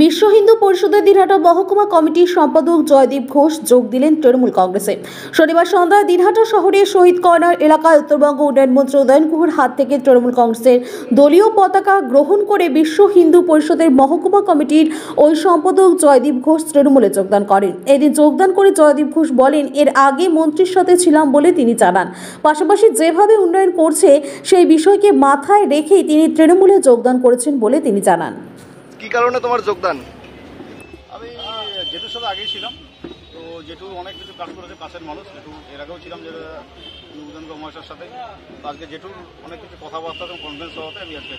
বিশ্ব হিন্দু পরিষদের দিনহাটা মহকুমা কমিটির সম্পাদক জয়দীপ ঘোষ যোগ দিলেন তৃণমূল কংগ্রেসে। শনিবার সন্ধ্যায় দিনহাটা শহরের শহীদ কর্নার এলাকায় উত্তরবঙ্গ উন্নয়ন মন্ত্রী উদয়ন গুহর হাত থেকে তৃণমূল কংগ্রেসের দলীয় পতাকা গ্রহণ করে বিশ্ব হিন্দু পরিষদের মহকুমা কমিটির ওই সম্পাদক জয়দীপ ঘোষ তৃণমূলে যোগদান করেন। এদিন যোগদান করে জয়দীপ ঘোষ বলেন, এর আগে মন্ত্রীর সাথে ছিলাম বলে তিনি জানান। পাশাপাশি যেভাবে উন্নয়ন করছে সেই বিষয়কে মাথায় রেখেই তিনি তৃণমূলে যোগদান করেছেন বলে তিনি জানান। কি কারণে তোমার যোগদান? আমি জেঠুর সাথে আগেই ছিলাম, তো জেঠু অনেক কিছু কাজ করেছে, পাশের মানুষ। জেঠু এর আগেও ছিলাম যে উদয়ন মহেশের সাথে। আজকে জেঠুর অনেক কিছু কথাবার্তা এবং কনফারেন্স হওয়াতে আমি আজকে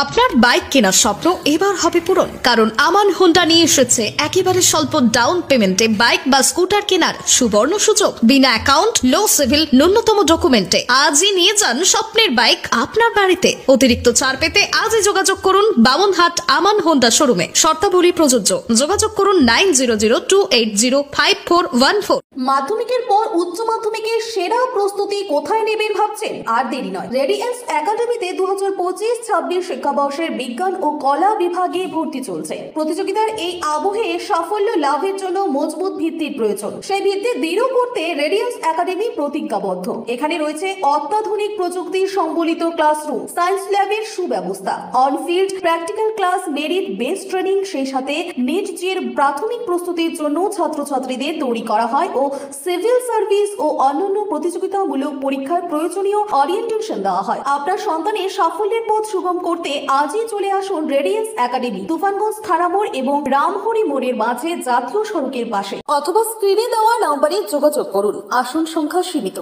আপনার বাইক কেনার স্বপ্ন এবার হবে পূরণ, কারণ আমান হোন্ডা নিয়ে এসেছে একেবারে স্বল্প ডাউন পেমেন্টে বাইক বা স্কুটার কেনার সুবর্ণ সুযোগ। বিনা অ্যাকাউন্ট, লো সিভিল, ন্যূনতম ডকুমেন্টে আজই নিয়ে যান স্বপ্নের বাইক আপনার বাড়িতে। অতিরিক্ত ছাড় পেতে আজই যোগাযোগ করুন বামনহাট আমান হোন্ডা শোরুমে। শর্তাবলী প্রযোজ্য। যোগাযোগ করুন 9002805414। মাধ্যমিকের পর উচ্চ মাধ্যমিকের সেরা প্রস্তুতি কোথায় নেবেন ভাবছেন? আর দেরি নয়, রেডিয়েন্স একাডেমিতে 2025-26 শিক্ষাবর্ষের বিজ্ঞান ও কলা বিভাগে ভর্তি চলছে। প্রতিযোগিতার এই আবহে সাফল্য লাভের জন্য মজবুত ভিত্তির প্রয়োজন। সেই ভিত্তি দৃঢ় করতে রেডিয়েন্স একাডেমি প্রতিজ্ঞাবদ্ধ। এখানে রয়েছে অত্যাধুনিক প্রযুক্তি সম্বলিত ক্লাসরুম, সায়েন্স ল্যাবের সুব্যবস্থা, on-field practical class, merit based training. সেই সাথে নিট জির প্রাথমিক প্রস্তুতির জন্য ছাত্রছাত্রীদের তৈরি করা হয় ও সিভিল সার্ভিস ও অন্যান্য প্রতিযোগিতামূলক পরীক্ষার প্রয়োজনীয় অরিয়েন্টেশন দেওয়া হয়। আপনার সন্তানের সাফল্যের পথ সুগম করতে আজই চলে আসুন রেডিয়েন্স একাডেমি, তুফানগঞ্জ থানা মোড় এবং রামহরি মোড়ের মাঝে জাতীয় সড়কের পাশে, অথবা স্ক্রিনে দেওয়া নম্বরে যোগাযোগ করুন। আসন সংখ্যা সীমিত।